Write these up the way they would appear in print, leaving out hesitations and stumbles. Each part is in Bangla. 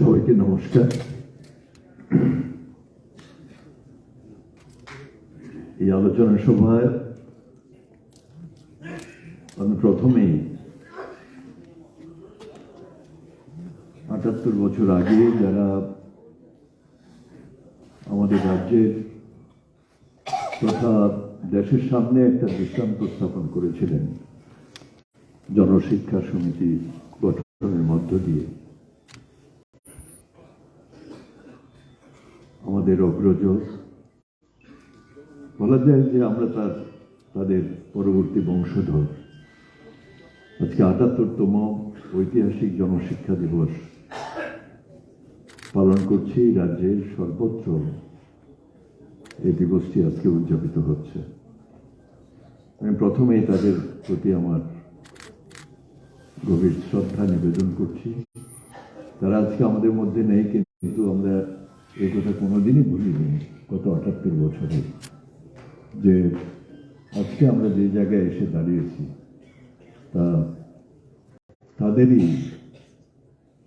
সবাইকে নমস্কার। এই আলোচনা সভায় আমি প্রথমেই ৭৮ বছর আগে যারা আমাদের রাজ্যের তথা দেশের সামনে একটা দৃষ্টান্ত স্থাপন করেছিলেন জনশিক্ষা সমিতি গঠনের মধ্য দিয়ে, আমাদের অগ্রজ বলা যায় যে আমরা তাদের পরবর্তী বংশধর। আজকে ৭৮তম ঐতিহাসিক জনশিক্ষা দিবস পালন করছি। রাজ্যের সর্বত্র এই দিবসটি আজকে উদযাপিত হচ্ছে। আমি প্রথমেই তাদের প্রতি আমার গভীর শ্রদ্ধা নিবেদন করছি। তারা আজকে আমাদের মধ্যে নেই, কিন্তু আমরা এই কথা কোনোদিনই ভুলিনি গত ৭৮ বছরে, যে আজকে আমরা যে জায়গায় এসে দাঁড়িয়েছি তা তাদেরই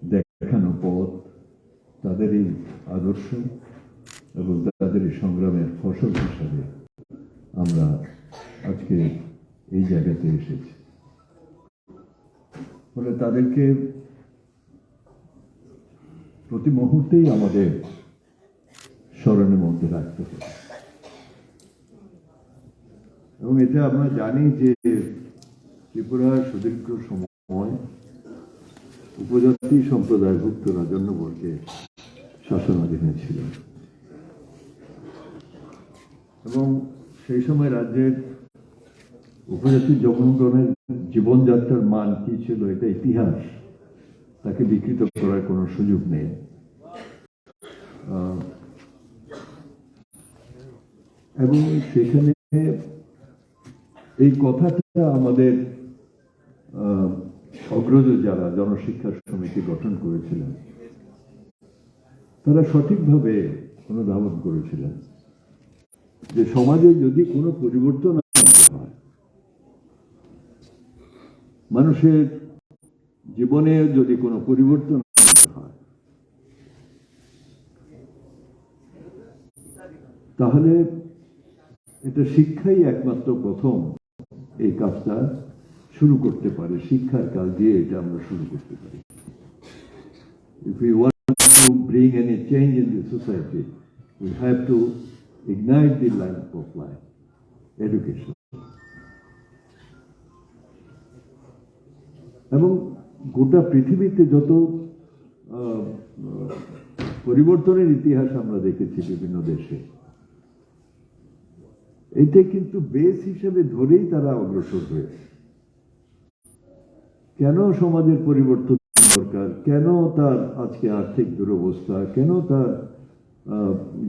দেখানো পথ, তাদেরই আদর্শ এবং তাদেরই সংগ্রামের ফসল হিসাবে আমরা আজকে এই জায়গাতে এসেছি। ফলে তাদেরকে প্রতি মুহূর্তেই আমাদের স্মরণের মধ্যে রাখতে হবে। এবং এটা আমরা জানি যে ত্রিপুরার সুদীর্ঘ সময় উপজাতি সম্প্রদায়ভুক্ত রাজন্যবর্গে শাসনাধীনে ছিল এবং সেই সময় রাজ্যের উপজাতি জনগণের জীবনযাত্রার মান কি ছিল এটা ইতিহাস, তাকে বিকৃত করার কোনো সুযোগ নেই। এবং সেখানে এই কথাটা আমাদের অগ্রজ যারা জনশিক্ষা সমিতি গঠন করেছিলেন তারা সঠিকভাবে অনুধাবন করেছিলেন যে সমাজে যদি কোনো পরিবর্তন হয়, মানুষের জীবনে যদি কোনো পরিবর্তন হয়, তাহলে এটা শিক্ষাই একমাত্র প্রথম এই কাজটা শুরু করতে পারে। শিক্ষার কাজ দিয়ে এটা আমরা শুরু করতে পারি। If we want to bring any change in the society, we have to ignite the lamp of life, education. এবং গোটা পৃথিবীতে যত পরিবর্তনের ইতিহাস আমরা দেখেছি বিভিন্ন দেশে, এইটা কিন্তু বেস হিসেবে ধরেই তারা অগ্রসর হয়েছে। কেন সমাজের পরিবর্তন দরকার, কেন তার আজকে আর্থিক দুরবস্থা, কেন তার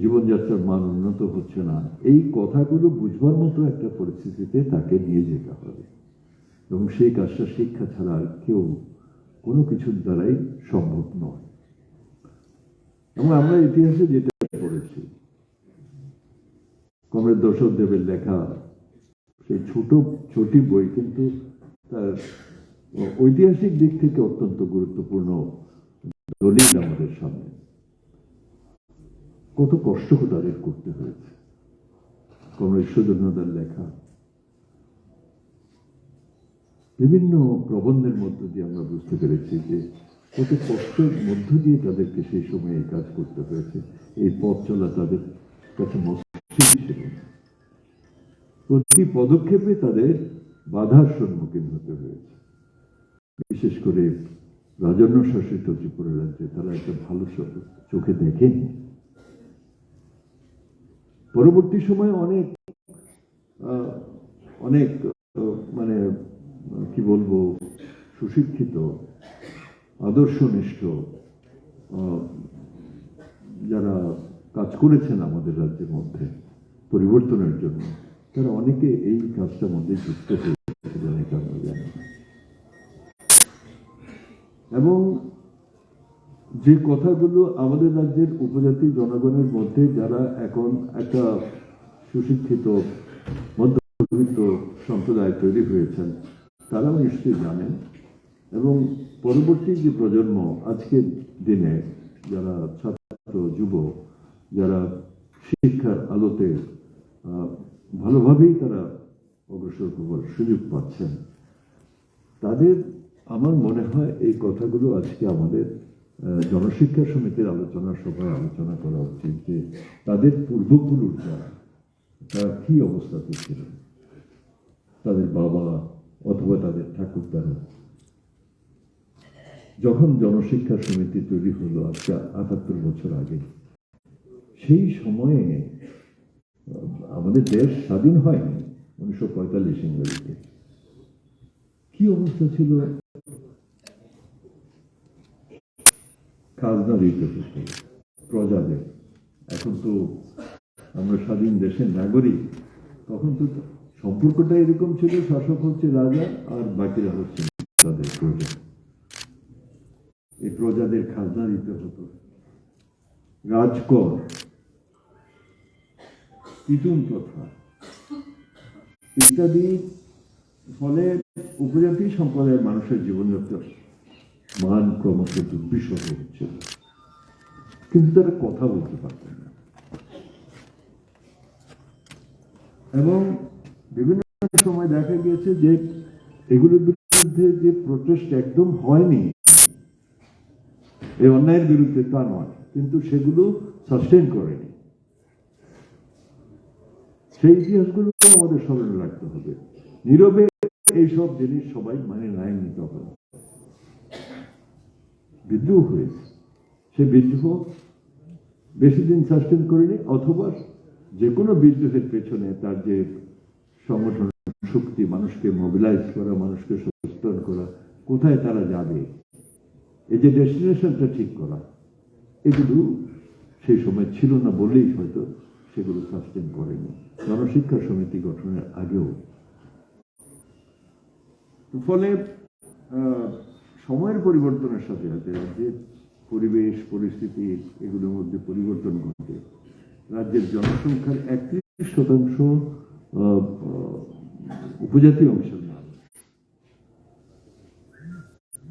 জীবনযাত্রার মান উন্নত হচ্ছে না, এই কথাগুলো বুঝবার মতো একটা পরিস্থিতিতে তাকে নিয়ে যেতে হবে। এবং সেই কাজটা শিক্ষা ছাড়া কেউ কোনো কিছুর দ্বারাই সম্ভব নয়। এবং আমরা ইতিহাসে যেটা পড়েছি, কমরেড দর্শক দেবের লেখা সেই ছোটি বই কিন্তু তার ঐতিহাসিক দিক থেকে অত্যন্ত গুরুত্বপূর্ণ দলিল আমাদের সামনে। কত কষ্ট তাদের করতে হয়েছে। কমরেড সুধীন্দ্রনাথের লেখা বিভিন্ন প্রবন্ধের মধ্য দিয়ে আমরা বুঝতে পেরেছি যে কত কষ্টের মধ্য দিয়ে তাদেরকে সেই সময় এই কাজ করতে হয়েছে। এই পথ চলা তাদের কাছে মসৃণ ছিল। প্রতি পদক্ষেপে তাদের বাধার সম্মুখীন হতে হয়েছে। বিশেষ করে রাজন্য শাসিত ত্রিপুরা রাজ্যে তারা একটা ভালো চোখে দেখেনি। পরবর্তী সময়ে অনেক মানে কি বলবো, সুশিক্ষিত আদর্শনিষ্ঠ যারা কাজ করেছেন আমাদের রাজ্যের মধ্যে পরিবর্তনের জন্য, তারা অনেকে এই কাজটার মধ্যে যুক্ত হয়েছিলেন, এটা আমরা জানি। এবং যে কথাগুলো আমাদের রাজ্যের উপজাতি জনগণের মধ্যে যারা এখন একটা সুশিক্ষিত মধ্যবিত্ত সম্প্রদায় তৈরি হয়েছেন, তারাও নিশ্চয়ই জানেন। এবং পরবর্তী যে প্রজন্ম আজকের দিনে যারা ছাত্র যুবক, যারা শিক্ষার আলোতে ভালোভাবেই তারা অগ্রসর হওয়ার সুযোগ পাচ্ছেন, তাদের আমার মনে হয় এই কথাগুলো আজকে আমাদের জনশিক্ষা সমিতির আলোচনা সভায় আলোচনা করা উচিত, যে তাদের পূর্বপুরুষরা তারা কি অবস্থাতে ছিলেন, তাদের বাবা অথবা তাদের ঠাকুরদারা যখন জনশিক্ষা সমিতি তৈরি হলো আজকে ৭৮ বছর আগে। সেই সময়ে আমাদের দেশ স্বাধীন হয়নি ১৯৪৫ ইংরেজিতে। কি অবস্থা ছিল? খাজনা দিতে হতো প্রজাদের। এখন তো আমরা স্বাধীন দেশের নাগরিক, তখন তো সম্পর্কটা এরকম ছিল, শাসক হচ্ছে রাজা আর বাকিরা হচ্ছে তাদের প্রজা। এই প্রজাদের খাজনা দিতে হতো, রাজকর, পিটুন প্রথা ইত্যাদি। ফলে উপজাতি সম্প্রদায়ের মানুষের জীবনযাত্রার মান ক্রমশ দুর্বিষহ হচ্ছিল, কিন্তু তারা কথা বলতে পারতেন না। এবং বিভিন্ন সময় দেখা গিয়েছে যে এগুলোর বিরুদ্ধে যে প্রচেষ্টা একদম হয়নি, এই অন্যায়ের বিরুদ্ধে তা নয়, কিন্তু সেগুলো সাস্টেইন করেনি। সেই ইতিহাসগুলো আমাদের স্মরণে রাখতে হবে। নীরবে এইসব জিনিস সবাই মানে নেয়নি, তখন বিদ্রোহ হয়েছে। সে বিদ্রোহ বেশি দিন সাস্টেইন করেনি, অথবা যে কোনো বিদ্রোহের পেছনে তার যে সংগঠন শক্তি, মানুষকে মোবিলাইজ করা, মানুষকে সচেতন করা, কোথায় তারা যাবে, এই যে ডেস্টিনেশনটা ঠিক করা, এগুলো সেই সময় ছিল না বলেই হয়তো সেগুলো সাস্টেইন করেনি জনশিক্ষা সমিতি গঠনের আগেও। ফলে সময়ের পরিবর্তনের সাথে সাথে রাজ্যের পরিবেশ পরিস্থিতি এগুলোর মধ্যে পরিবর্তন ঘটে। রাজ্যের জনসংখ্যার ৩১% উপজাতি অংশের মানুষ।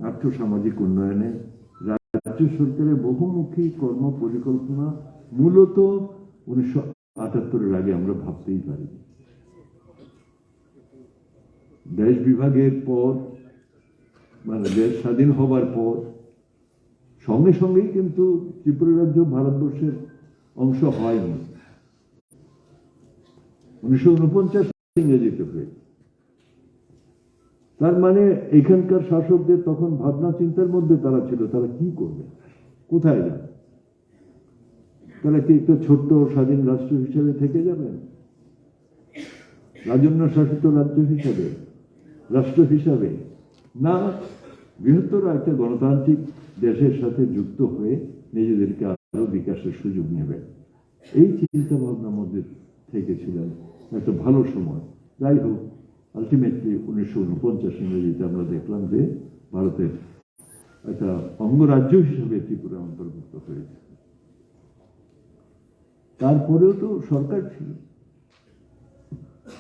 আর্থসামাজিক উন্নয়নে রাজ্য সরকারের বহুমুখী কর্ম পরিকল্পনা মূলত ১৯৭৮-এর আগে আমরা ভাবতেই পারি। দেশ বিভাগের পর, মানে দেশ স্বাধীন হবার পর সঙ্গে সঙ্গেই কিন্তু ত্রিপুরা রাজ্য ভারতবর্ষের অংশ হয়নি। ১৯৪৯ ইংরেজিতে হয়ে। তার মানে এখানকার শাসকদের তখন ভাবনা চিন্তার মধ্যে তারা ছিল, তারা কি করবে, কোথায় যাবে? তারা কি একটা ছোট্ট স্বাধীন রাষ্ট্র হিসেবে থেকে যাবেন, রাজন্য শাসিত রাজ্য হিসাবে, রাষ্ট্র হিসাবে, না বৃহত্তর একটা গণতান্ত্রিক দেশের সাথে যুক্ত হয়ে নিজেদেরকে আরো বিকাশের সুযোগ নেবেন? এই চিন্তা ভাবনার মধ্যে থেকেছিলেন একটা ভালো সময়। যাই হোক, আলটিমেটলি ১৯৪৯ ইংরেজিতে আমরা দেখলাম যে ভারতের একটা অঙ্গরাজ্য হিসেবে ত্রিপুরা অন্তর্ভুক্ত হয়েছে। তারপরেও তো সরকার ছিল,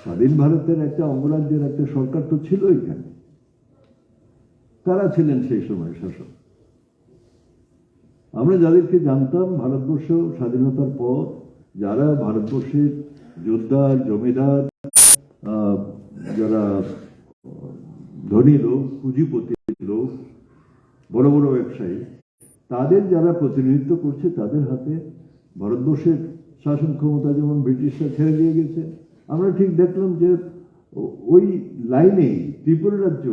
স্বাধীন ভারতের একটা অঙ্গরাজ্যের একটা সরকার তো ছিল এখানে। কারা ছিলেন সেই সময় শাসক? আমরা যাদেরকে জানতাম ভারতবর্ষ স্বাধীনতার পর, যারা ভারতবর্ষের যোদ্ধার, জমিদার, যারা ধনী লোক, পুঁজিপতি লোক, বড় বড় ব্যবসায়ী, তাদের যারা প্রতিনিধিত্ব করছে, তাদের হাতে ভারতবর্ষের শাসন ক্ষমতা যেমন ব্রিটিশরা ছেড়ে দিয়ে গেছে। আমরা ঠিক দেখলাম যে ওই লাইনেই ত্রিপুরা রাজ্য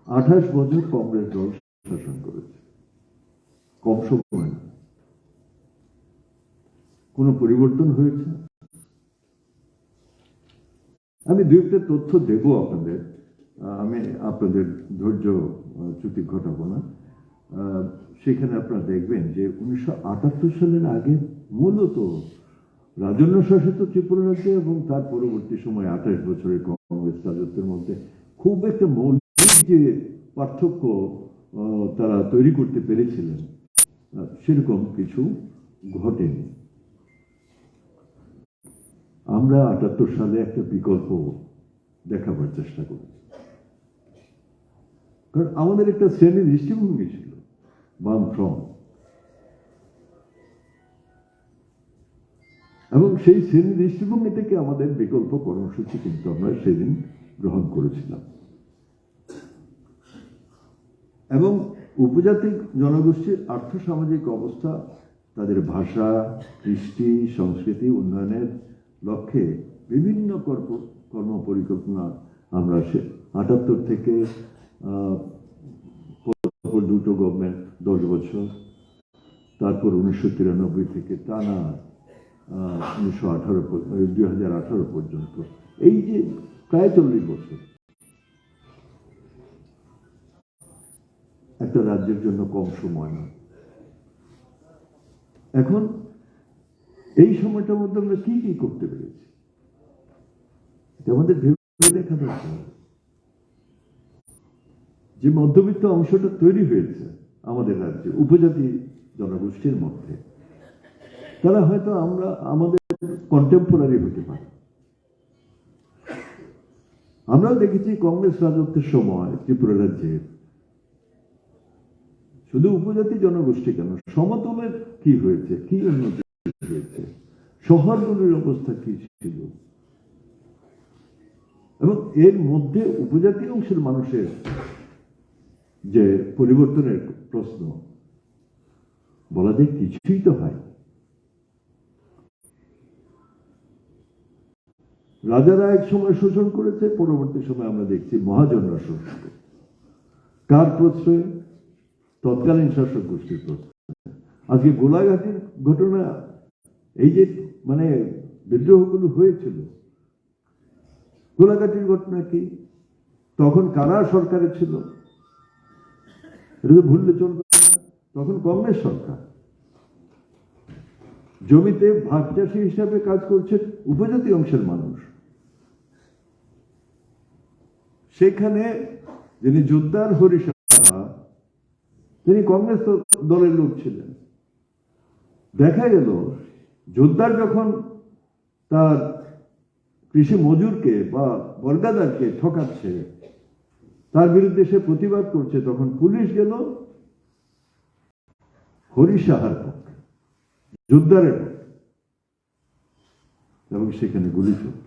২৮ বছর কংগ্রেস দল শাসন করেছে, কম সময়। কোনো পরিবর্তন হয়েছে? আমি দু একটা তথ্য দেব আপনাদের, আমি আপনাদের ধৈর্য চ্যুতি ঘটাবো না। সেখানে আপনারা দেখবেন যে ১৯৭৮ সালের আগে মূলত রাজন্য শাসিত ত্রিপুরা রাজ্যে এবং তার পরবর্তী সময় ২৮ বছরের কংগ্রেস রাজত্বের মধ্যে খুব একটা মৌলিক যে পার্থক্য তারা তৈরি করতে পেরেছিলেন, সেরকম কিছু ঘটেনি। আমরা ৭৮ সালে একটা বিকল্প দেখাবার চেষ্টা করি, কারণ আমাদের একটা শ্রেণীর দৃষ্টিভঙ্গি ছিল, বামফ্রন্ট। এবং সেই শ্রেণী দৃষ্টিভঙ্গি থেকে আমাদের বিকল্প কর্মসূচি কিন্তু আমরা সেদিন গ্রহণ করেছিলাম। এবং উপজাতি জনগোষ্ঠীর আর্থসামাজিক অবস্থা, তাদের ভাষা, কৃষ্টি, সংস্কৃতি উন্নয়নের লক্ষ্যে বিভিন্ন কর্ম পরিকল্পনা আমরা 78 থেকে দুটো গভর্নমেন্ট 10 বছর, তারপর 1993 থেকে টানা 2018 পর্যন্ত, এই যে প্রায় 40 বছর একটা রাজ্যের জন্য কম সময় না। এখন এই সময়টার মধ্যে আমরা কি কি করতে পেরেছি এটা আমাদের ভেবে দেখা দরকার। যে মধ্যবিত্ত অংশটা তৈরি হয়েছে আমাদের রাজ্যে উপজাতি জনগোষ্ঠীর মধ্যে, তারা হয়তো আমাদের কন্টেম্পোরারি হতে পারে। আমরাও দেখেছি কংগ্রেস রাজত্বের সময় ত্রিপুরা রাজ্যের শুধু উপজাতি জনগোষ্ঠী কেন, সমতলের কি হয়েছে, কি উন্নতি হয়েছে, শহরগুলির অবস্থা কি ছিল, এবং এর মধ্যে উপজাতি অংশের মানুষের যে পরিবর্তনের প্রশ্ন, বলা যায় কিছুই তো হয়। রাজারা এক সময় শোষণ করেছে, পরবর্তী সময় আমরা দেখছি মহাজনরা শোষণ করে। কার প্রশ্রয়? তৎকালীন শাসক গোষ্ঠীর প্রশ্রয়। আজকে গোলাঘাটের ঘটনা, এই যে মানে বিদ্রোহগুলো হয়েছিল, গোলাঘাটের ঘটনা কি? তখন কারা সরকারে ছিল? এটা তো ভুললে চলবে না। তখন কংগ্রেস সরকার। জমিতে ভাগ চাষী হিসাবে কাজ করছে উপজাতি অংশের মানুষ। সেখানে যিনি জোদ্দার হরিশা, তিনি কংগ্রেস দলের লোক ছিলেন। দেখা গেল জোদ্দার যখন তার কৃষি মজুরকে বা বর্গাদারকে ঠকাচ্ছে, তার বিরুদ্ধে সে প্রতিবাদ করছে, তখন পুলিশ গেল হরিশাহার পক্ষে, জোদ্দারের পক্ষে, এবং সেখানে গুলি চলত।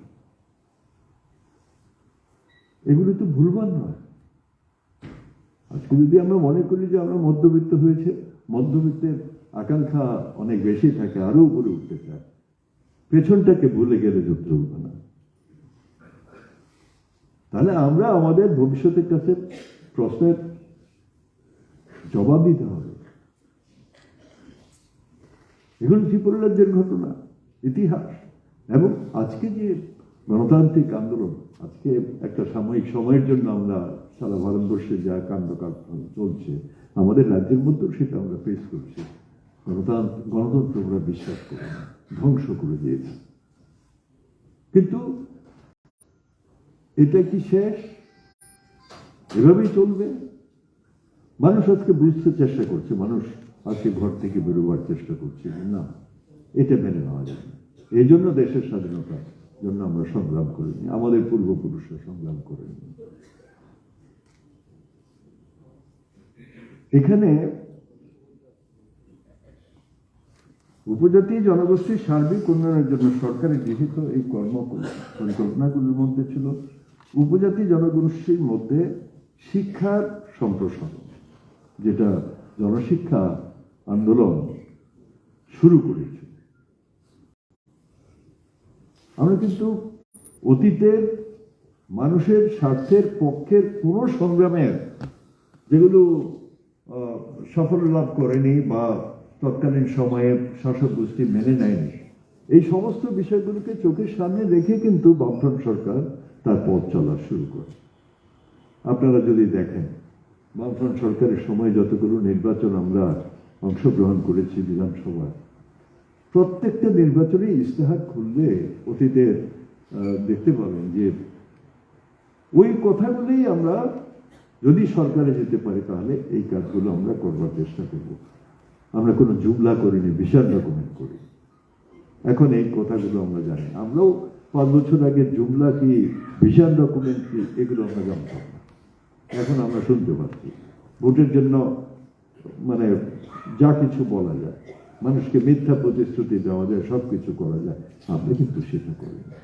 এগুলি তো ভুলবার নয়। আজকে যদি আমরা মনে করি যে আমরা মধ্যবিত্ত হয়েছে, মধ্যবিত্তের আকাঙ্ক্ষা অনেক বেশি থাকে, আরো উপরে উঠতে চায়, পেছনটাকে ভুলে গেলে চলবে না। তাহলে আমরা আমাদের ভবিষ্যতের কাছে প্রশ্নের জবাব দিতে হবে। এগুলো ত্রিপুরা রাজ্যের ঘটনা, ইতিহাস, এবং আজকে যে গণতান্ত্রিক আন্দোলন, আজকে একটা সাময়িক সময়ের জন্য আমরা সারা ভারতবর্ষে যা কাণ্ড চলছে, আমাদের রাজ্যের মধ্যেও সেটা আমরা ফেস করছি। গণতন্ত্র আমরা বিশ্বাস করি না, ধ্বংস করে দিয়েছে। কিন্তু এটা কি শেষ? এভাবেই চলবে? মানুষ আজকে বুঝতে চেষ্টা করছে, মানুষ আজকে ঘর থেকে বেরোবার চেষ্টা করছে, না, এটা মেনে নেওয়া যায় না। এই জন্য দেশের স্বাধীনতার জন্য আমরা সংগ্রাম করিনি, আমাদের পূর্বপুরুষরা সংগ্রাম করেনি। এখানে উপজাতি জনগোষ্ঠীর সার্বিক উন্নয়নের জন্য সরকারের গৃহীত এই কর্ম পরিকল্পনাগুলোর মধ্যে ছিল উপজাতি জনগোষ্ঠীর মধ্যে শিক্ষার সম্প্রসারণ, যেটা জনশিক্ষা আন্দোলন শুরু করেছে। আমরা কিন্তু অতীতের মানুষের স্বার্থের পক্ষের কোন সংগ্রামের যেগুলো সফল লাভ করেনি বা তৎকালীন সময়ে শাসক গোষ্ঠী মেনে নেয়নি, এই সমস্ত বিষয়গুলোকে চোখের সামনে রেখে কিন্তু বামফ্রন্ট সরকার তার পথ চলা শুরু করে। আপনারা যদি দেখেন, বামফ্রন্ট সরকারের সময় যতগুলো নির্বাচন আমরা অংশগ্রহণ করেছি বিধানসভায়, প্রত্যেকটা নির্বাচনে ইশতেহার খুললে অতীতের দেখতে পাবেন যে ওই কথাগুলোই আমরা যদি সরকারে যেতে পারি তাহলে এই কাজগুলো আমরা করবার চেষ্টা করব। আমরা কোনো জুমলা করিনি, বিশাল ডকুমেন্ট করি। এখন এই কথাগুলো আমরা জানি। আমরাও 5 বছর আগে জুমলা কি, বিশাল ডকুমেন্ট কি, এগুলো আমরা জানতাম না। এখন আমরা শুনতে পাচ্ছি ভোটের জন্য মানে যা কিছু বলা যায়। মানুষকে মিথ্যা প্রতিশ্রুতি দেওয়া যায়, সবকিছু করা যায়, আমরা কিন্তু সেটা করি না।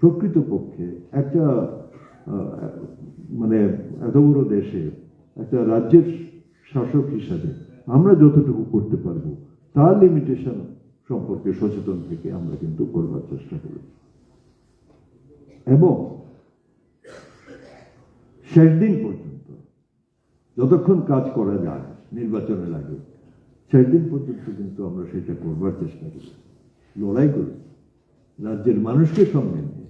প্রকৃতপক্ষে একটা মানে এত বড় দেশে একটা রাজ্যের শাসক হিসাবে আমরা যতটুকু করতে পারবো তার লিমিটেশন সম্পর্কে সচেতন থেকে আমরা কিন্তু করবার চেষ্টা করি। এবং শেষ দিন পর্যন্ত যতক্ষণ কাজ করা যায় নির্বাচনের আগে, শেষ দিন পর্যন্ত কিন্তু আমরা সেটা করবার চেষ্টা করি, লড়াই করি রাজ্যের মানুষকে সঙ্গে নিয়ে।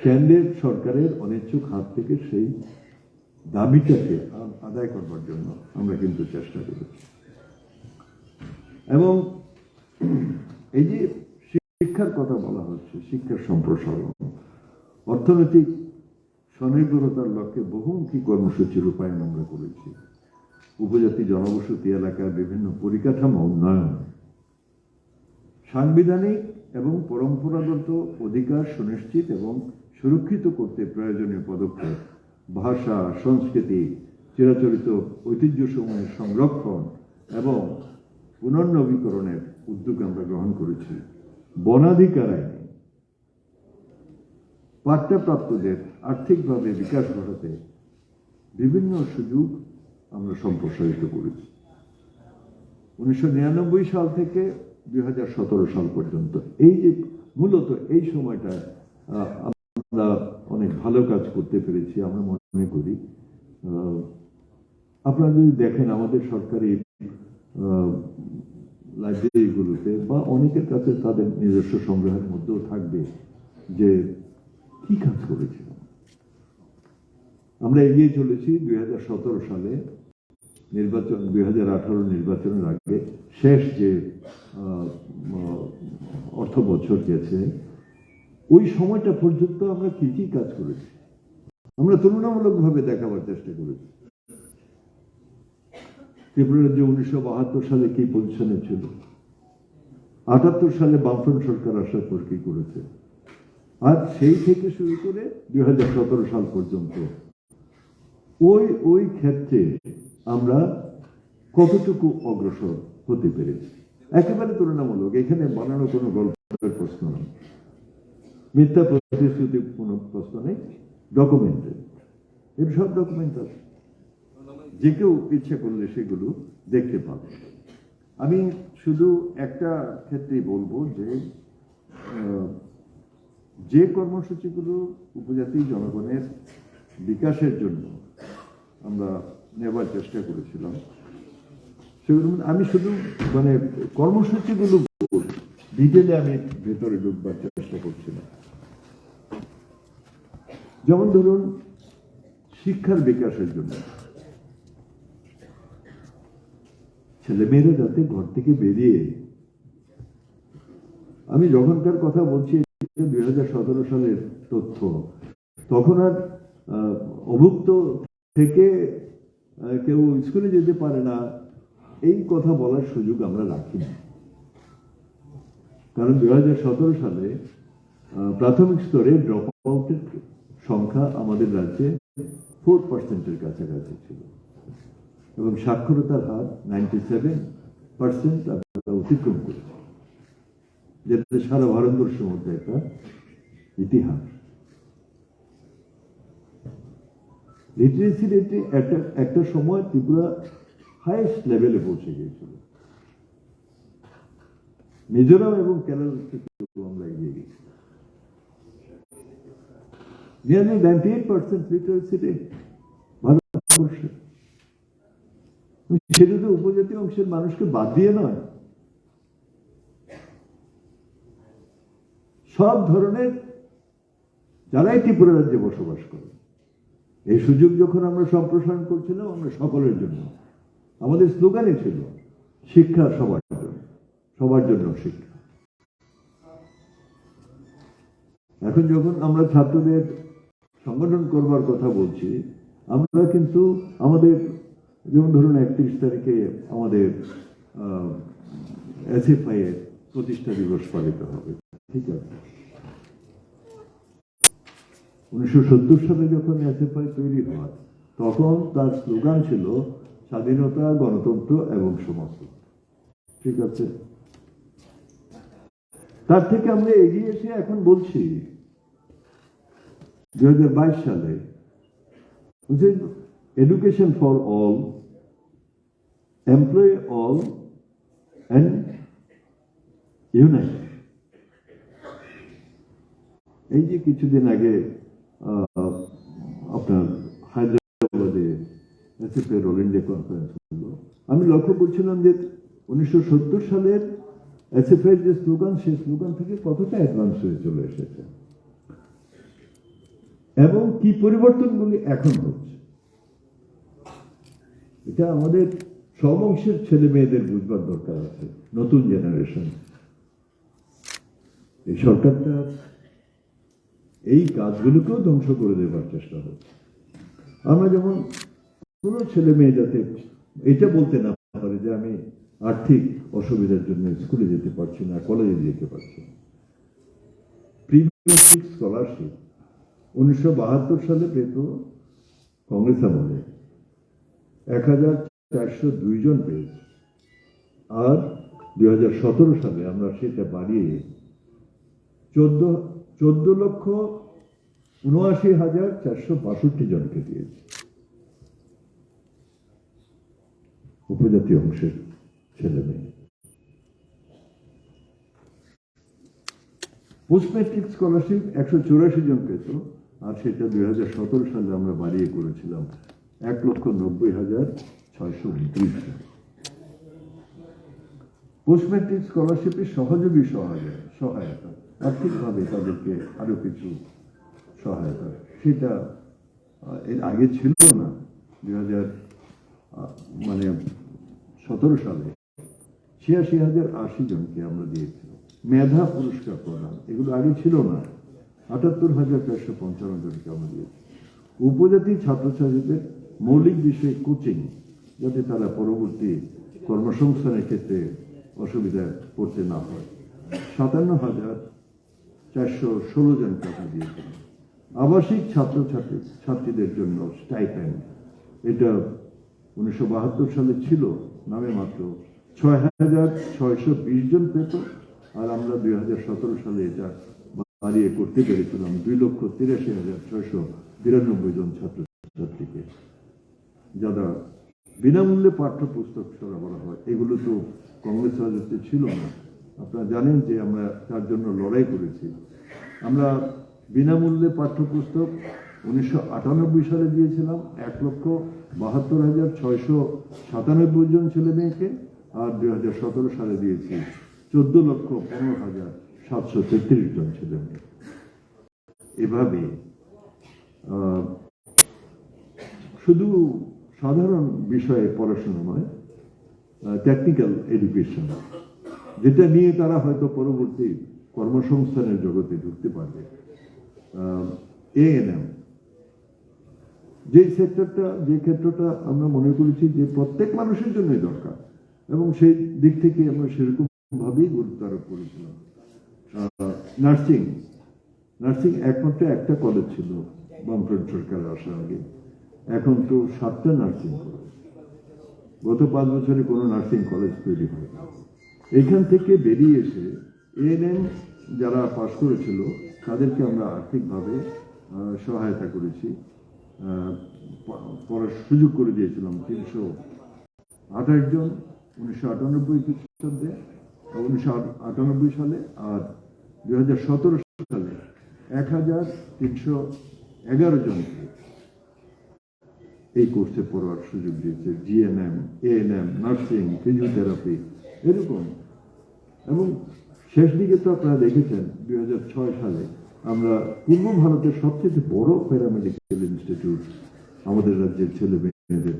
কেন্দ্রের সরকারের অনিচ্ছুক হাত থেকে সেই দাবিটাকে আদায় করবার জন্য আমরা কিন্তু চেষ্টা করেছি। এবং এই যে শিক্ষার কথা বলা হচ্ছে, শিক্ষার সম্প্রসারণ, অর্থনৈতিক স্বনির্ভরতার লক্ষ্যে বহুমুখী কর্মসূচির রূপায়ণ আমরা করেছি। উপজাতি জনবসতি এলাকার বিভিন্ন পরিকাঠামো উন্নয়ন, সাংবিধানিক এবং পরম্পরাগত অধিকার সুনিশ্চিত এবং সুরক্ষিত করতে প্রয়োজনীয় পদক্ষেপ, ভাষা, সংস্কৃতি, চিরাচরিত ঐতিহ্যসমূহের সংরক্ষণ এবং পুনর্নবীকরণের উদ্যোগ আমরা গ্রহণ করেছি। বনাধিকার আইনে পাট্যপ্রাপ্তদের আর্থিকভাবে বিকাশ ঘটাতে বিভিন্ন সুযোগ আমরা সম্প্রসারিত করেছি। 1999 সাল থেকে 2017 সাল পর্যন্ত এই যে মূলত এই সময়টা আমরা অনেক ভালো কাজ করতে পেরেছি আমরা মনে করি। আপনারা যদি দেখেন আমাদের সরকারি লাইব্রেরিগুলোতে বা অনেকের কাছে তাদের নিজস্ব সংগ্রহের মধ্যেও থাকবে যে কি কাজ করেছিল। আমরা এগিয়ে চলেছি 2017 সালে নির্বাচন, 2018 নির্বাচনের আগে শেষ যে অর্থ বছর গেছে ওই সময়টা পর্যন্ত আমরা কি কি কাজ করেছি আমরা তুলনামূলকভাবে দেখাবার চেষ্টা করেছি। ত্রিপুরা রাজ্য 1972 সালে কি পজিশনে ছিল, 78 সালে বামফ্রন্ট সরকার আসার পর কি করেছে, আর সেই থেকে শুরু করে 2017 সাল পর্যন্ত ওই ক্ষেত্রে আমরা কতটুকু অগ্রসর হতে পেরেছি। একেবারে তুলনামূলক, এখানে বানানো কোনো গল্পের প্রশ্ন নেই, মিথ্যা প্রতিশ্রুতি কোনো প্রশ্ন নেই, ডকুমেন্টেড, এর সব ডকুমেন্ট আছে, যে কেউ ইচ্ছে করলে সেগুলো দেখতে পাবে। আমি শুধু একটা ক্ষেত্রেই বলবো যে কর্মসূচিগুলো উপজাতি জনগণের বিকাশের জন্য আমরা নেবার চেষ্টা করেছিলাম সেগুলো আমি শুধু মানে কর্মসূচিগুলো ডিটেলে আমি ভেতরে ঢুকবার চেষ্টা করছিলাম। যেমন ধরুন শিক্ষার বিকাশের জন্য ছেলেমেয়েরা যাতে ঘর থেকে বেরিয়ে, আমি যখনকার কথা বলছি 2017 সালের তথ্য, তখন আর অভুক্ত থেকে কেউ স্কুলে যেতে পারে না এই কথা বলার সুযোগ আমরা রাখি না। কারণ 2017 সালে প্রাথমিক স্তরে ড্রপ আউটের সংখ্যা আমাদের রাজ্যে 4% কাছাকাছি ছিল এবং সাক্ষরতার হার 97% আমরা অতিক্রম করেছি, যেটা সারা ভারতবর্ষের মধ্যে একটা ইতিহাস। লিটারেসি রেটে একটা সময় ত্রিপুরা হাইয়েস্ট লেভেলে পৌঁছে গিয়েছিল, মিজোরাম এবং কেরল থেকে আমরা এগিয়ে গেছি। নিয়ারলি 98% লিটারেসি রেট ভারতবর্ষে, সেটা তো উপজাতি অংশের মানুষকে বাদ দিয়ে নয়, সব ধরনের যারাই ত্রিপুরা রাজ্যে বসবাস করে। এই সুযোগ যখন আমরা সম্প্রসারণ করছিলাম আমরা সকলের জন্য, আমাদের স্লোগানই ছিল শিক্ষা সবার জন্য, সবার জন্য শিক্ষা। এখন যখন আমরা ছাত্রদের সংগঠন করবার কথা বলছি, আমরা কিন্তু আমাদের যেমন ধরুন 31 তারিখে আমাদের এসএফআই এর প্রতিষ্ঠা দিবস পালিত হবে, ঠিক আছে। 1970 সালে যখন এসএফআই তৈরি হয় তখন তার স্লোগান ছিল স্বাধীনতা, গণতন্ত্র এবং সমাজতন্ত্র। ঠিক আছে, তার থেকে আমরা এগিয়ে এসে এখন বলছি 2022 সালে education for all, employ all and unite. এই যে কিছুদিন আগে আপনার হায়দ্রাবাদে এসএফআই অল ইন্ডিয়া কনফারেন্স হলো, আমি লক্ষ্য করছিলাম যে 1970 সালের এসএফআই যে স্লোগান, সেই স্লোগান থেকে কতটা অ্যাডভান্স হয়ে চলে এসেছে এবং কি পরিবর্তনগুলি এখন হচ্ছে, এটা আমাদের সব অংশের ছেলে মেয়েদের বুঝবার দরকার আছে। নতুন জেনারেশন, এই সরকারটা এই কাজগুলোকেও ধ্বংস করে দেবার চেষ্টা হচ্ছে। আমরা যেমন কোনো ছেলে মেয়ে যাতে এটা বলতে না পারে যে আমি আর্থিক অসুবিধার জন্য স্কুলে যেতে পারছি না, কলেজে যেতে পারছি না। প্রিভিলেজ স্কলারশিপ 1972 সালে পেত কংগ্রেস আমলে 1402 জন পেয়েছে, আর 2017 সালে আমরা সেটা বাড়িয়ে 14,79,462 জনকে দিয়েছি, উপজাতীয় অংশের ছেলে মেয়ে। পোস্ট ম্যাট্রিক স্কলারশিপ 184 জন পেত, আর সেটা 2017 সালে আমরা বাড়িয়ে করেছিলাম 1,90,629 জন। পোস্ট ম্যাট্রিক স্কলারশিপের সহযোগী সহায়তা, আর্থিকভাবে তাদেরকে আরো কিছু সহায়তা, সেটা এর আগে ছিল না। 2017 সালে 86,080 জনকে আমরা দিয়েছিলাম। মেধা পুরস্কার প্রদান, এগুলো আগে ছিল না, 78,455 জনকে আমরা দিয়েছি। উপজাতি ছাত্রছাত্রীদের মৌলিক বিষয়ে কোচিং, যাতে তারা পরবর্তী কর্মসংস্থানের ক্ষেত্রে অসুবিধায় পড়তে না হয়, 57,416 জন টাকা দিয়েছিলেন। আবাসিক ছাত্রছাত্রীদের জন্য স্টাইপেন্ড, এটা 1972 সালে ছিল নামে মাত্র 6,620 জন পেত, আর আমরা 2017 সালে এটা বাড়িয়ে করতে পেরেছিলাম 2,83,692 জন ছাত্রছাত্রীকে, যারা বিনামূল্যে পাঠ্যপুস্তক সরবরাহ হয়। এগুলো তো কংগ্রেস রাজত্বে ছিল না। আপনারা জানেন যে আমরা তার জন্য লড়াই করেছি। আমরা বিনামূল্যে পাঠ্যপুস্তক 1998 সালে দিয়েছিলাম 1,72,697 জন ছেলে মেয়েকে, আর 2017 সালে দিয়েছি 14,15,733 জন ছেলে মেয়ে। এভাবে শুধু সাধারণ বিষয়ে পড়াশোনা নয়, টেকনিক্যাল এডুকেশন, যেটা নিয়ে তারা হয়তো পরবর্তী কর্মসংস্থানের জগতে ঢুকতে পারবে। এএনএম, যে ক্ষেত্রটা আমরা মনে করেছি যে প্রত্যেক মানুষের জন্যই দরকার, এবং সেই দিক থেকে আমরা সেরকম ভাবেই গুরুত্ব আরোপ করেছিলাম। নার্সিং একমাত্র একটা কলেজ ছিল বামফ্রন্ট সরকার আসার আগে, এখন তো 7টা নার্সিং কলেজ। গত 5 বছরে কোনো নার্সিং কলেজ তৈরি হয়। এইখান থেকে বেরিয়ে এসে এএনএম যারা পাশ করেছিল তাদেরকে আমরা আর্থিকভাবে সহায়তা করেছি, পড়ার সুযোগ করে দিয়েছিলাম 328 জন 1998 সালে, আর 2017 সালে 1,311 জনকে এই কোর্সে পড়ার সুযোগ দিয়েছে। জিএনএম, এএনএম, নার্সিং, ফিজিওথেরাপি, এরকম। এবং শেষ দিকে তো আপনারা দেখেছেন 2006 সালে আমরা পূর্ব ভারতের সবচেয়ে বড় প্যারামেডিক্যাল ইনস্টিটিউট আমাদের রাজ্যের ছেলে মেয়েদের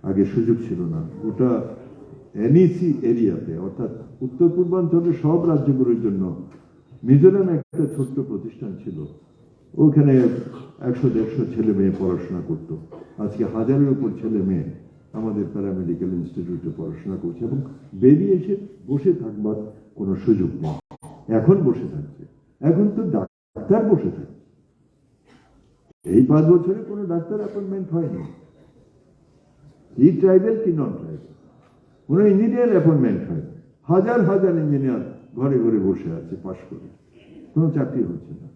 আগে সুযোগ ছিল না। গোটা এনইসি এরিয়াতে, অর্থাৎ উত্তর পূর্বাঞ্চলের সব রাজ্যগুলোর জন্য মিজোরামে একটা ছোট্ট প্রতিষ্ঠান ছিল, ওখানে 100-150 ছেলে মেয়ে পড়াশোনা করতো। আজকে 1000-এর উপর ছেলে মেয়ে আমাদের প্যারামেডিক্যাল ইনস্টিটিউটে পড়াশোনা করছে, এবং বেরিয়ে এসে বসে থাকবার কোনো সুযোগ নেই। এখন বসে থাকছে, এখন তো ডাক্তার বসে থাকে। এই 5 বছরে কোনো ডাক্তার অ্যাপয়েন্টমেন্ট হয়নি। কি ট্রাইবেল কি নন ট্রাইবেল, কোনো ইঞ্জিনিয়ার অ্যাপয়েন্টমেন্ট হয়, হাজার হাজার ইঞ্জিনিয়ার ঘরে ঘরে বসে আছে পাশ করে, কোনো চাকরি হচ্ছে না।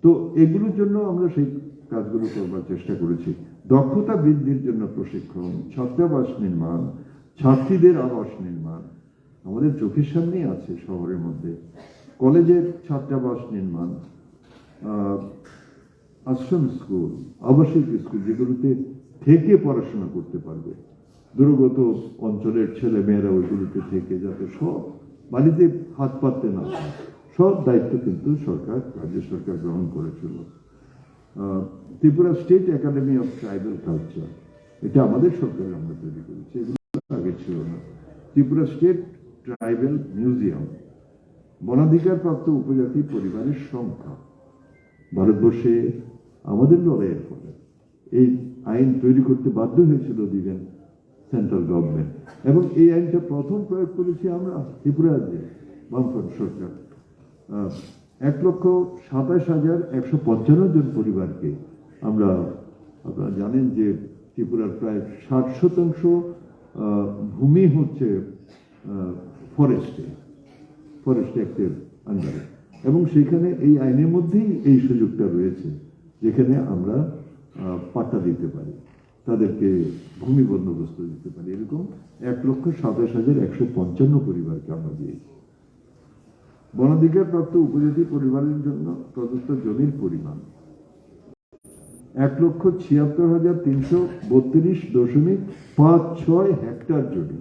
তো এগুলোর জন্য আমরা সেই কাজগুলো করবার চেষ্টা করেছি। দক্ষতা বৃদ্ধির জন্য প্রশিক্ষণ, ছাত্রাবাস নির্মাণ, ছাত্রীদের আবাস নির্মাণ, আমাদের চোখের সামনেই আছে শহরের মধ্যে কলেজের ছাত্রাবাস নির্মাণ, আশ্রম স্কুল, আবাসিক স্কুল যেগুলোতে থেকে পড়াশোনা করতে পারবে, দূরগত অঞ্চলের ছেলে মেয়েরা ওইগুলোতে থেকে যাতে সব বাড়িতে হাত পাততে না হয়, সব দায়িত্ব কিন্তু সরকার, রাজ্য সরকার গ্রহণ করেছিল। Tripura state academy of tribal culture, এটা আমাদের সরকার আমরা তৈরি করেছি, এগুলো আগে ছিল না। ত্রিপুরা স্টেট ট্রাইবাল মিউজিয়াম, বনাধিকার প্রাপ্ত উপজাতি পরিবারের সংখ্যা, ভারতবর্ষে আমাদের লড়াইয়ের ফলে এই আইন তৈরি করতে বাধ্য হয়েছিল দিবেন সেন্ট্রাল গভর্নমেন্ট, এবং এই আইনটা প্রথম প্রয়োগ করেছি আমরা ত্রিপুরা রাজ্যে বামফ্রন্ট সরকার। 1,27,155 জন পরিবারকে আমরা, আপনারা জানেন যে ত্রিপুরার প্রায় 60% ভূমি হচ্ছে ফরেস্ট অ্যাক্টের আন্ডারে, এবং সেখানে এই আইনের মধ্যেই এই সুযোগটা রয়েছে, যেখানে আমরা পাট্টা দিতে পারি, তাদেরকে ভূমি বন্দোবস্ত দিতে পারি। এরকম 1,27,155 পরিবারকে আমরা দিয়েছি। বনাধিকার প্রাপ্ত উপজাতি পরিবারের জন্য প্রদত্ত জমির পরিমাণ 1,76,332.56 হেক্টর জমি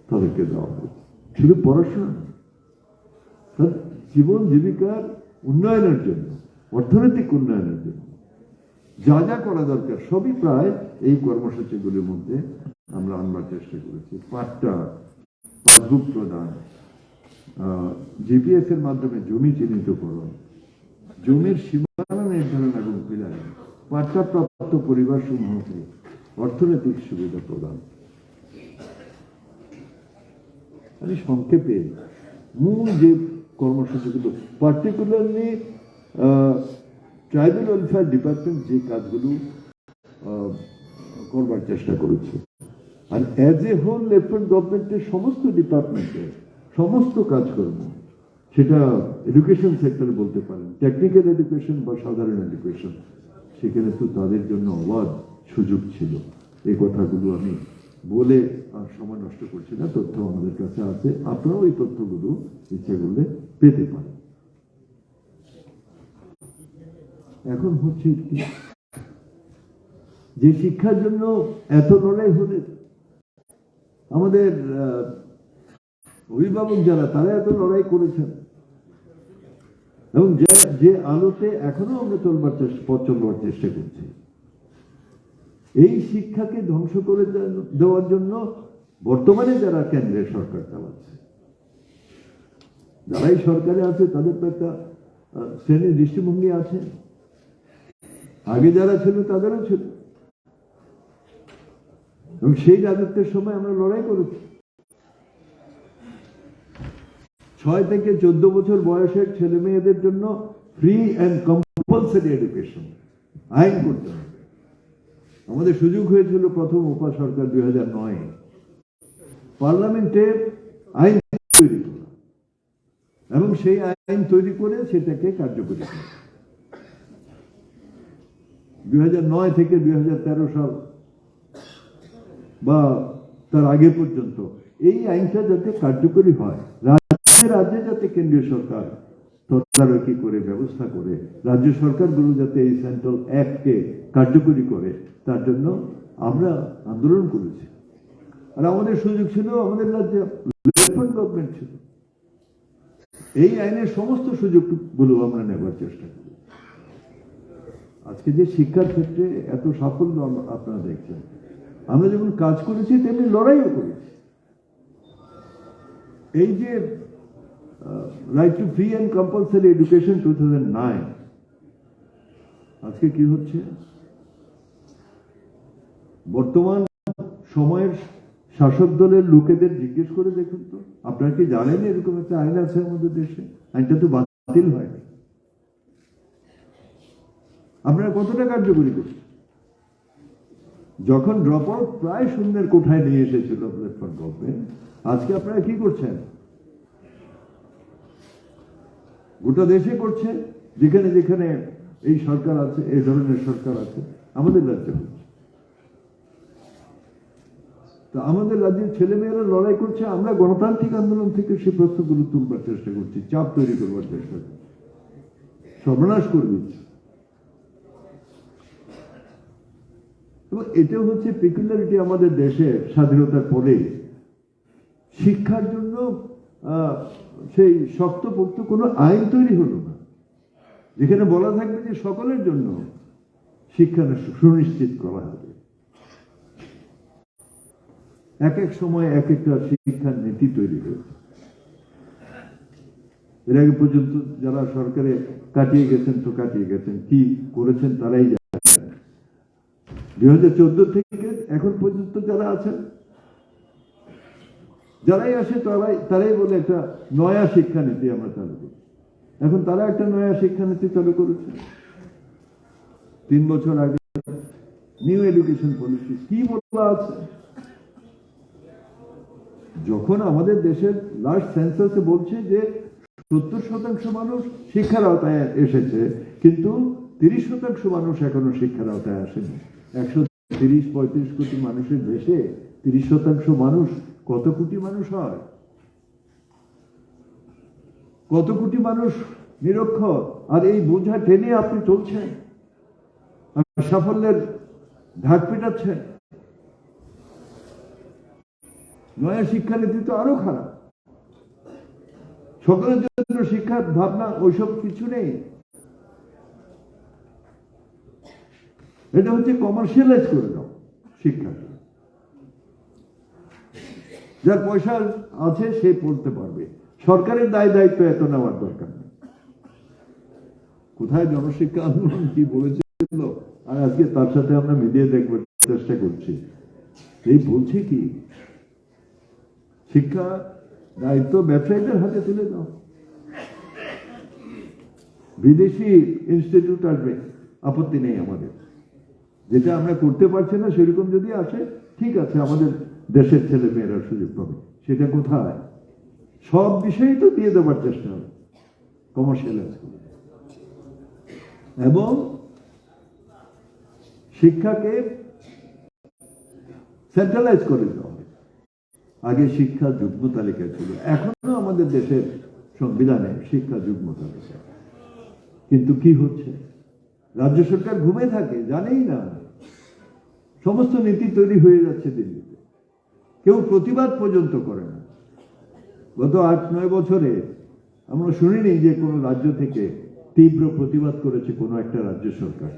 তাদেরকে দেওয়া হয়েছে। শুধু পড়াশোনা, তার জীবন জীবিকার উন্নয়নের জন্য, অর্থনৈতিক উন্নয়নের জন্য যা যা করা দরকার সবই প্রায় এই কর্মসূচিগুলির মধ্যে আমরা আনবার চেষ্টা করেছি। পাট্টা, পাসবুক প্রদান, জিপিএস এর মাধ্যমে জমি চিহ্নিতকরণ, জমির সীমানা নির্ধারণ এবং ফিলারি, পাট্টা প্রাপ্ত পরিবার সমূহকে অর্থনৈতিক সুবিধা প্রদান। আমি সংক্ষেপে মূল যে কর্মসূচিগুলো, পার্টিকুলারলি ট্রাইবাল ওয়েলফেয়ার ডিপার্টমেন্ট যে কাজগুলো করবার চেষ্টা করেছে, আর অ্যাজ এ হোল লেফটেন্যান্ট গভর্নমেন্টের সমস্ত ডিপার্টমেন্টের সমস্ত কাজকর্ম, সেটা এডুকেশন সেক্টরে বলতে পারেন, টেকনিক্যাল এডুকেশন বা সাধারণ এডুকেশন, সেখানে তো তাদের জন্য অবাধ সুযোগ ছিল। এই কথাগুলো আমি বলে আর সময় নষ্ট করছি না, তথ্য আমাদের কাছে আছে, আপনারাও এই তথ্যগুলো ইচ্ছা করলে পেতে পারেন। এখন হচ্ছে যে শিক্ষার জন্য এত লড়াই হলে আমাদের অভিভাবক যারা, তারা এত লড়াই করেছেন, এবং যে আলোতে এখনো আমরা পথ চলবার চেষ্টা করছি, এই শিক্ষাকে ধ্বংস করে দেওয়ার জন্য বর্তমানে যারা কেন্দ্রের সরকার চালাচ্ছে, যারাই সরকারে আছে, তাদের তো একটা শ্রেণীর দৃষ্টিভঙ্গি আছে, আগে যারা ছিল তাদেরও ছিল, এবং সেই রাজত্বের সময় আমরা লড়াই করেছি। 6 থেকে 14 বছর বয়সের ছেলে মেয়েদের জন্য ফ্রি অ্যান্ড কম্পালসারি এডুকেশন আইন করতে হবে। আমাদের সুযোগ হয়েছিল প্রথম উপা সরকার 2009 পার্লামেন্টে আইন তৈরি করা, এবং সেই আইন তৈরি করে সেটাকে কার্যকরী করা। 2009 থেকে 2013 সাল বা তার আগে পর্যন্ত এই আইনটা যাতে কার্যকরী হয়, রাজ্যে যাতে কেন্দ্রীয় সরকার তদারকি করে ব্যবস্থা করে, রাজ্য সরকারগুলো যাতে এই সেন্ট্রাল অ্যাক্টকে কার্যকরী করে, তার জন্য আমরা আন্দোলন করেছি। আর আমাদের সুযোগ ছিল, আমাদের রাজ্যে লেফটেন্যান্ট গভর্নমেন্ট ছিল, এই আইনের সমস্ত সুযোগগুলো আমরা নেবার চেষ্টা করি। আজকে যে শিক্ষার ক্ষেত্রে এত সাফল্য আপনারা দেখছেন, আমরা যেমন কাজ করেছি তেমনি লড়াইও করেছি। এই যে right two free and compulsory education 2009, আজকে কি হচ্ছে, বর্তমান সময়ের শাসক দলের লোকেদের জিজ্ঞেস করে দেখুন তো, আপনারা কি জানেন এরকম একটা আইন আছে আমাদের দেশে? আইনটা তো বাতিল হয়নি, আপনারা কতটা কার্যকরী করছেন? যখন ড্রপ আউট প্রায় শূন্যের কোঠায় নিয়ে এসেছিল প্ল্যাটফর্ম গভর্নমেন্ট, আজকে আপনারা কি করছেন? গোটা দেশে করছে, যেখানে যেখানে এই সরকার আছে, এই ধরনের সরকার আছে, আমাদের রাজ্যে হচ্ছে। তো আমাদের রাজ্যের ছেলেমেয়েরা লড়াই করছে, আমরা গণতান্ত্রিক আন্দোলন থেকে সে প্রশ্নগুলো তুলবার চেষ্টা করছি, চাপ তৈরি করবার চেষ্টা করছি, সর্বনাশ করে দিচ্ছি। এবং এটা হচ্ছে পেকুলারিটি আমাদের দেশে। স্বাধীনতার পরে শিক্ষার জন্য সেই শক্তপোক্ত কোনো আইন তৈরি হলো না, যেখানে বলা থাকবে যে সকলের জন্য শিক্ষা সুনিশ্চিত করা হবে। এক এক সময় এক একটা শিক্ষার নীতি তৈরি হয়েছে। এর আগে পর্যন্ত যারা সরকারে কাটিয়ে গেছেন তো কাটিয়ে গেছেন, কি করেছেন তারাই জানেন। 2014 থেকে এখন পর্যন্ত যারা আছেন, যারাই আসে তারাই বলে একটা নয়া শিক্ষানীতি আমরা চালু করি। এখন তারা একটা নয়া শিক্ষানীতি চালু করেছে 3 বছর আগে, নিউ এডুকেশন পলিসি। কি বলা আছে? যখন আমাদের দেশের লাস্ট সেন্সাসে বলছে যে 70% মানুষ শিক্ষার আওতায় এসেছে, কিন্তু 30% মানুষ এখনো শিক্ষার আওতায় আসেনি। 130-35 কোটি মানুষের দেশে 30% মানুষ কত কোটি মানুষ হয়? কত কোটি মানুষ নিরক্ষর? আর এই বোঝা টেনে আপনি চলছেন, সাফল্যের ঢাক পেটাচ্ছেন। নয়া শিক্ষানীতি তো আরো খারাপ। সকলের জন্য শিক্ষার ভাবনা ওইসব কিছু নেই। এটা হচ্ছে কমার্শিয়ালাইজ করে দাও শিক্ষা। যার পয়সা আছে সে পড়তে পারবে, সরকারের দায় দায়িত্ব এত নেওয়ার দরকার নেই। কোথায় জনশিক্ষা আন্দোলন কি বলেছিল, আর আজকে তার সাথে আমরা মিলিয়ে দেখবার চেষ্টা করছি। এই বলছে কি, শিক্ষা দায়িত্ব ব্যবসায়ীদের হাতে তুলে দাও, বিদেশি ইনস্টিটিউট আসবে, আপত্তি নেই আমাদের। যেটা আমরা করতে পারছি না সেরকম যদি আসে, ঠিক আছে, আমাদের দেশের ছেলে মেয়েরা সুযোগ পাবে। সেটা কোথায়? সব বিষয়েই তো দিয়ে দেওয়ার চেষ্টা হবে, কমার্শিয়ালাইজ করে। এবং শিক্ষাকে সেন্ট্রালাইজ করে দেওয়া হবে। আগে শিক্ষা যুগ্ম তালিকায় ছিল, এখনো আমাদের দেশের সংবিধানে শিক্ষা যুগ্ম তালিকা। কিন্তু কি হচ্ছে? রাজ্য সরকার ঘুমে থাকে, জানেই না। সমস্ত নীতি তৈরি হয়ে যাচ্ছে দিল্লিতে, কেউ প্রতিবাদ পর্যন্ত করে না। গত 8-9 বছরে আমরা শুনিনি যে কোন রাজ্য থেকে তীব্র প্রতিবাদ করেছে কোন একটা রাজ্য সরকার।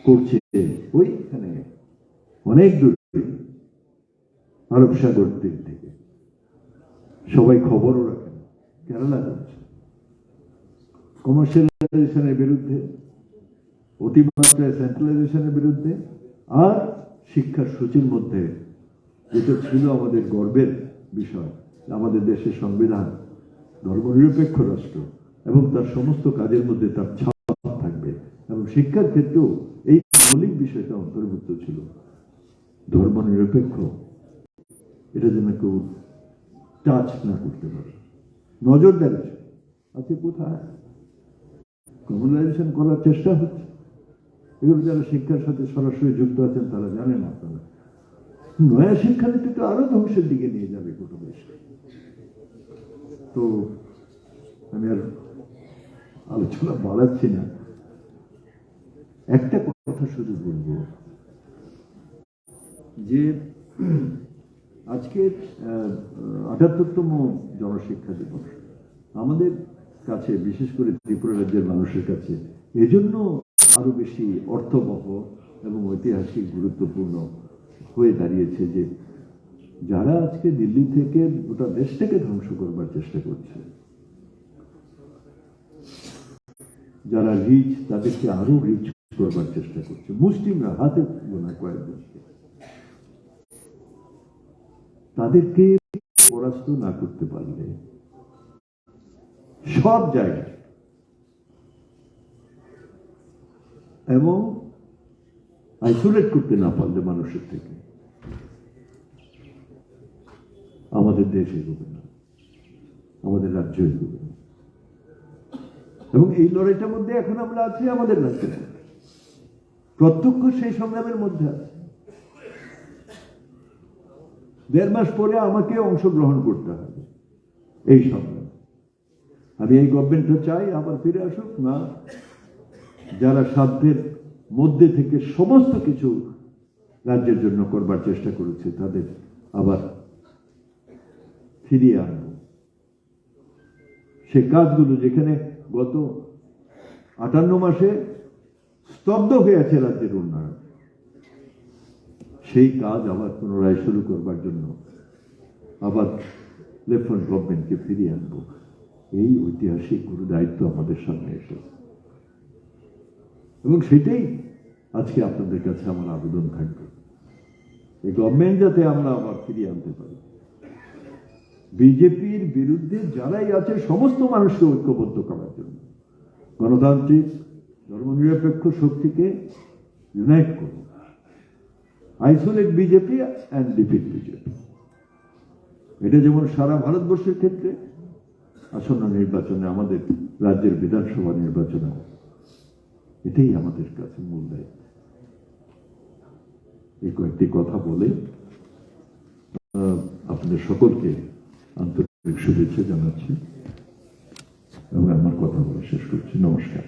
করছে ওইখানে অনেক দূর আরব সাগর তীর থেকে, সবাই খবরও রাখেন। কেরালা করছে কমার্শিয়ালাইজেশনের বিরুদ্ধে, অতিমাত্রায় সেন্ট্রালাইজেশনের বিরুদ্ধে। আর শিক্ষার সূচির মধ্যে যেটা ছিল আমাদের গর্বের বিষয়, আমাদের দেশের সংবিধান ধর্মনিরপেক্ষ রাষ্ট্র, এবং তার সমস্ত কাজের মধ্যে তার ছাপ থাকবে। এবং শিক্ষার ক্ষেত্রেও এই মৌলিক বিষয়টা অন্তর্ভুক্ত ছিল, ধর্মনিরপেক্ষ। এটা যেন কেউ টাচ না করতে পারে, নজরদারি আছে। কোথায়? কমিউনালাইজেশন করার চেষ্টা হচ্ছে। এগুলো যারা শিক্ষার সাথে সরাসরি যুক্ত আছেন তারা জানেন। আপনারা নয়া শিক্ষানীতি তো আরো ধ্বংসের দিকে নিয়ে যাবে গোটা দেশকে। তো আমি আর আলোচনা বাড়াচ্ছি না, একটা কথা শুধু বলবো যে আজকের ৭৮তম জনশিক্ষা দিবস আমাদের কাছে, বিশেষ করে ত্রিপুরা রাজ্যের মানুষের কাছে এজন্য আরো বেশি অর্থবহ এবং ঐতিহাসিক গুরুত্বপূর্ণ হয়ে দাঁড়িয়েছে যে যারা আজকে দিল্লি থেকে গোটা দেশটাকে ধ্বংস করবার চেষ্টা করছে, যারা রিচ তাদেরকে আরো রিচ করবার চেষ্টা করছে, মুসলিমরা হাতে গোনা কয়েকজনকে, তাদেরকে পরাস্ত না করতে পারলে সব জায়গায়, আইসোলেট করতে না পারলে মানুষের থেকে আমাদের দেশ এগোবে না, আমাদের রাজ্য এগোবে না। এবং এই লড়াইটার মধ্যে এখন আমরা আছি, আমাদের রাজ্যে প্রত্যক্ষ সেই সংগ্রামের মধ্যে আছে। 1.5 মাস পরে আমাকে অংশগ্রহণ করতে হবে এই সংগ্রামে। আমি এই গভর্নমেন্টটা চাই আবার ফিরে আসুক না, যারা সাধ্যের মধ্যে থেকে সমস্ত কিছু রাজ্যের জন্য করবার চেষ্টা করেছে তাদের আবার ফিরিয়ে আনব। সে কাজগুলো যেখানে গত 58 মাসে স্তব্ধ হয়ে আছে রাজ্যের উন্নয়ন, সেই কাজ আবার পুনরায় শুরু করবার জন্য আবার লেফটেন্যান্ট গভর্নমেন্টকে ফিরিয়ে আনব। এই ঐতিহাসিক গুরু দায়িত্ব আমাদের সামনে এসেছে এবং সেটাই আজকে আপনাদের কাছে আমার আবেদন থাকবে, এই গভর্নমেন্ট যাতে আমরা আবার ফিরিয়ে আনতে পারি। বিজেপির বিরুদ্ধে যারাই আছে সমস্ত মানুষকে ঐক্যবদ্ধ করার জন্য গণতান্ত্রিক ধর্মনিরপেক্ষ শক্তিকে ইউনাইট করুন। Isolate BJP and defeat BJP, এটা যেমন সারা ভারতবর্ষের ক্ষেত্রে আসন্ন নির্বাচনে, আমাদের রাজ্যের বিধানসভা নির্বাচনে এটাই আমাদের কাছে মূল দায়িত্ব। এই কয়েকটি কথা বলে আপনাদের সকলকে আন্তরিক শুভেচ্ছা জানাচ্ছি এবং আমার কথা বলা শেষ করছি। নমস্কার।